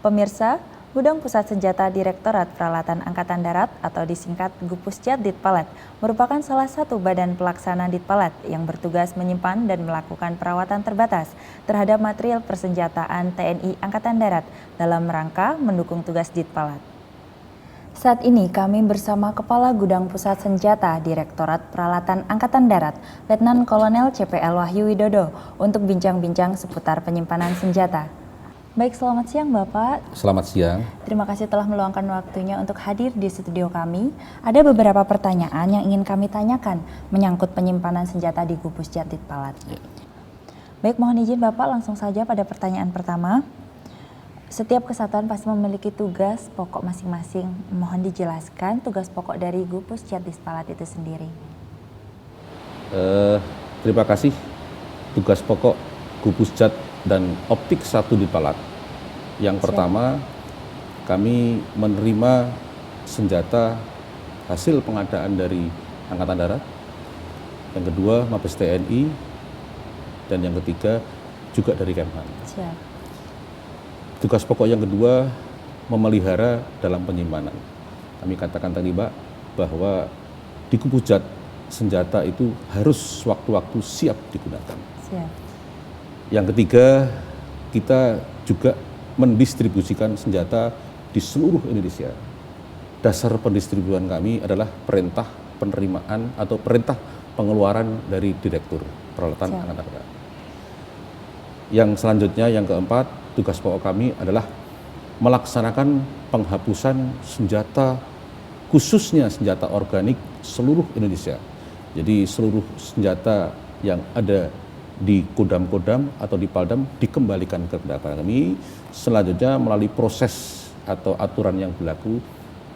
Pemirsa, Gudang Pusat Senjata Direktorat Peralatan Angkatan Darat atau disingkat Gupusjat Ditpalat merupakan salah satu badan pelaksana Ditpalat yang bertugas menyimpan dan melakukan perawatan terbatas terhadap material persenjataan TNI Angkatan Darat dalam rangka mendukung tugas Ditpalat. Saat ini kami bersama Kepala Gudang Pusat Senjata Direktorat Peralatan Angkatan Darat, Letnan Kolonel CPL Wahyu Widodo, untuk bincang-bincang seputar penyimpanan senjata. Baik, selamat siang Bapak. Selamat siang. Terima kasih telah meluangkan waktunya untuk hadir di studio kami. Ada beberapa pertanyaan yang ingin kami tanyakan menyangkut penyimpanan senjata di Gupusjat Ditpalat. Baik, mohon izin Bapak langsung saja pada pertanyaan pertama. Setiap kesatuan pasti memiliki tugas pokok masing-masing. Mohon dijelaskan tugas pokok dari Gupusjat Ditpalat itu sendiri. Terima kasih. Tugas pokok Gupusjat dan Optik 1 Ditpalat. Yang pertama, kami menerima senjata hasil pengadaan dari Angkatan Darat. Yang kedua, Mabes TNI. Dan yang ketiga, juga dari Kemhan. Siap. Tugas pokok yang kedua, memelihara dalam penyimpanan. Kami katakan tadi, Mbak, bahwa di Gupusjat senjata itu harus waktu-waktu siap digunakan. Siap. Yang ketiga, kita juga mendistribusikan senjata di seluruh Indonesia. Dasar pendistribusian kami adalah perintah penerimaan atau perintah pengeluaran dari Direktur Peralatan Angkatan Darat. Yang selanjutnya, yang keempat, tugas pokok kami adalah melaksanakan penghapusan senjata, khususnya senjata organik seluruh Indonesia. Jadi seluruh senjata yang ada di kodam-kodam atau di paldam dikembalikan ke kami. Selanjutnya melalui proses atau aturan yang berlaku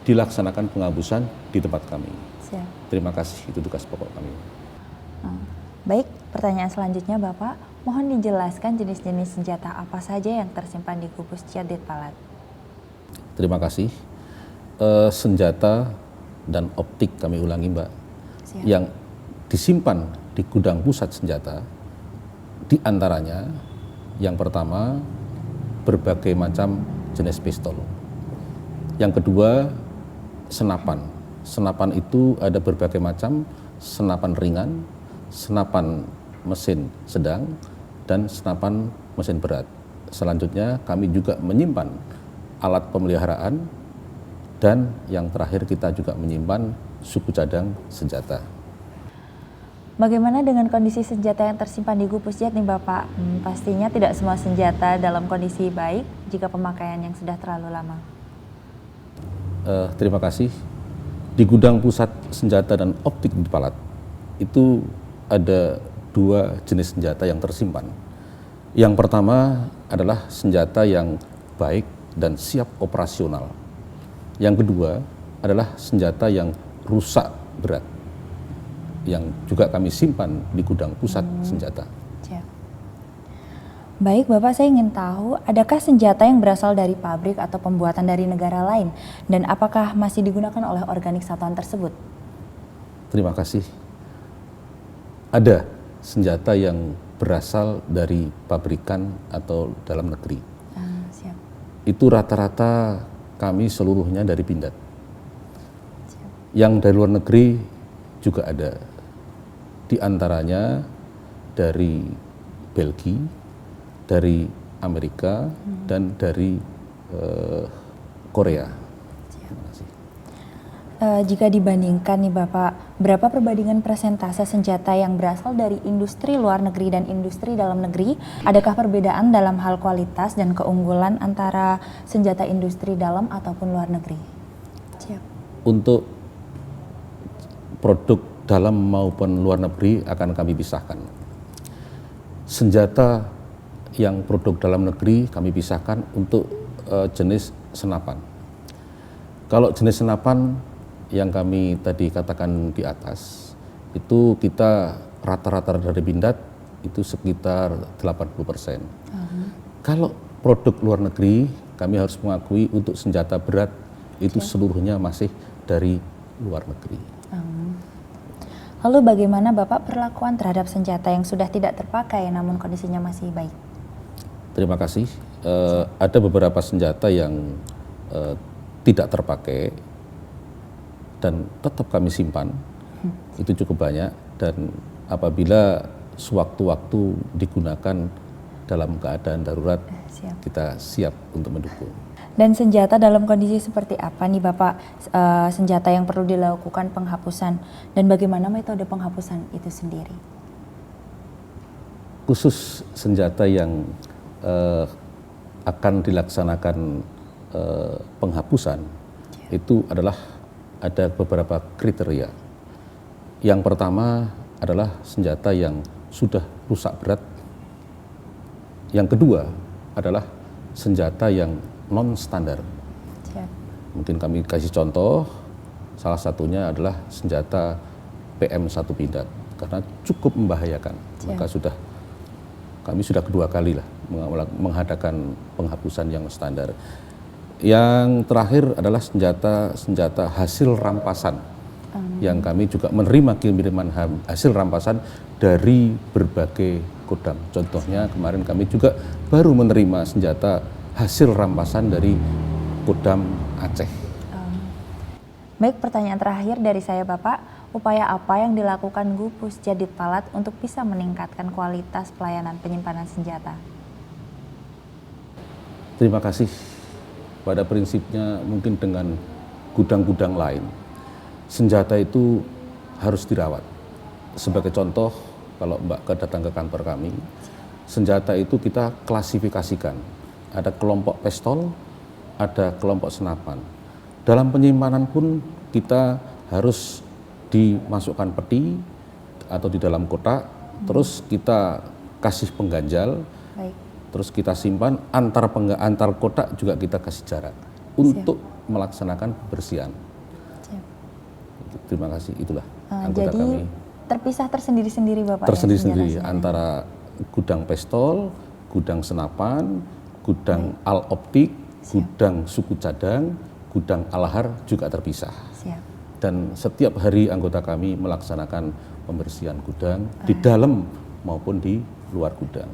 dilaksanakan penghapusan di tempat kami. Siap. Terima kasih, itu tugas pokok kami. Baik, pertanyaan selanjutnya Bapak, mohon dijelaskan jenis-jenis senjata apa saja yang tersimpan di Gupusjat Ditpalat. Terima kasih. Senjata dan optik kami ulangi, Mbak. Siap. Yang disimpan di gudang pusat senjata di antaranya, yang pertama, berbagai macam jenis pistol. Yang kedua, senapan. Senapan itu ada berbagai macam, senapan ringan, senapan mesin sedang, dan senapan mesin berat. Selanjutnya, kami juga menyimpan alat pemeliharaan, dan yang terakhir kita juga menyimpan suku cadang senjata. Bagaimana dengan kondisi senjata yang tersimpan di Gupusjat nih Bapak? Pastinya tidak semua senjata dalam kondisi baik jika pemakaian yang sudah terlalu lama. Terima kasih. Di gudang pusat senjata dan optik Ditpalat itu ada dua jenis senjata yang tersimpan. Yang pertama adalah senjata yang baik dan siap operasional. Yang kedua adalah senjata yang rusak berat, yang juga kami simpan di gudang pusat senjata. Siap. Baik Bapak, saya ingin tahu, adakah senjata yang berasal dari pabrik atau pembuatan dari negara lain? Dan apakah masih digunakan oleh organik satuan tersebut? Terima kasih. Ada senjata yang berasal dari pabrikan atau dalam negeri. Siap. Itu rata-rata kami seluruhnya dari Pindad. Siap. Yang dari luar negeri juga ada. Di antaranya dari Belgia, dari Amerika, dan dari Korea. Terima kasih. Jika dibandingkan nih Bapak, berapa perbandingan persentase senjata yang berasal dari industri luar negeri dan industri dalam negeri? Adakah perbedaan dalam hal kualitas dan keunggulan antara senjata industri dalam ataupun luar negeri? Siap. Untuk produk dalam maupun luar negeri akan kami pisahkan. Senjata yang produk dalam negeri kami pisahkan untuk jenis senapan. Kalau jenis senapan yang kami tadi katakan di atas, itu kita rata-rata dari Pindad itu sekitar 80%. Kalau produk luar negeri, kami harus mengakui untuk senjata berat itu seluruhnya masih dari luar negeri. Lalu bagaimana Bapak perlakuan terhadap senjata yang sudah tidak terpakai namun kondisinya masih baik? Terima kasih. ada beberapa senjata yang tidak terpakai dan tetap kami simpan, itu cukup banyak, dan apabila sewaktu-waktu digunakan dalam keadaan darurat, kita siap untuk mendukung. Dan senjata dalam kondisi seperti apa nih Bapak, senjata yang perlu dilakukan penghapusan, dan bagaimana metode penghapusan itu sendiri? Khusus senjata yang akan dilaksanakan penghapusan, itu adalah ada beberapa kriteria. Yang pertama adalah senjata yang sudah rusak berat. Yang kedua adalah senjata yang non-standar. Mungkin kami kasih contoh, salah satunya adalah senjata PM1 pindad, karena cukup membahayakan. Maka kami sudah kedua kali lah mengadakan penghapusan yang standar. Yang terakhir adalah senjata hasil rampasan, yang kami juga menerima kiriman hasil rampasan dari berbagai kodam. Contohnya kemarin kami juga baru menerima senjata hasil rampasan dari Kodam Aceh. Baik, pertanyaan terakhir dari saya Bapak, upaya apa yang dilakukan Gupus Jadit Palat untuk bisa meningkatkan kualitas pelayanan penyimpanan senjata? Terima kasih. Pada prinsipnya mungkin dengan gudang-gudang lain, senjata itu harus dirawat. Sebagai contoh, kalau Mbak datang ke kantor kami, senjata itu kita klasifikasikan. Ada kelompok pistol, ada kelompok senapan. Dalam penyimpanan pun kita harus dimasukkan peti atau di dalam kotak, terus kita kasih pengganjal. Baik. Terus kita simpan, antar kotak juga kita kasih jarak untuk melaksanakan pembersihan. Terima kasih, itulah anggota jadi, kami. Terpisah tersendiri-sendiri Bapak? Tersendiri-sendiri, antara gudang pistol, gudang senapan, gudang al optik, gudang suku cadang, gudang alahar juga terpisah. Dan setiap hari anggota kami melaksanakan pembersihan gudang di dalam maupun di luar gudang.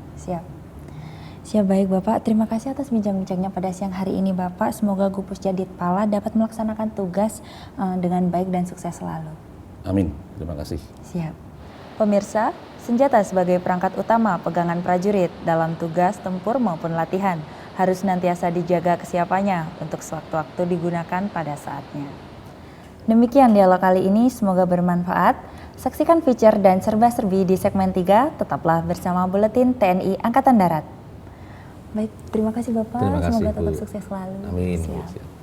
Siap, baik Bapak. Terima kasih atas bincang-bincangnya pada siang hari ini Bapak. Semoga Gupus Jadit Palat dapat melaksanakan tugas dengan baik dan sukses selalu. Amin, terima kasih. Siap. Pemirsa, senjata sebagai perangkat utama pegangan prajurit dalam tugas tempur maupun latihan harus senantiasa dijaga kesiapannya untuk sewaktu-waktu digunakan pada saatnya. Demikian dialog kali ini, semoga bermanfaat. Saksikan feature dan serba-serbi di segmen 3, tetaplah bersama Buletin TNI Angkatan Darat. Baik, terima kasih Bapak. Terima kasih, semoga tetap Bu. sukses selalu. Amin. Siap.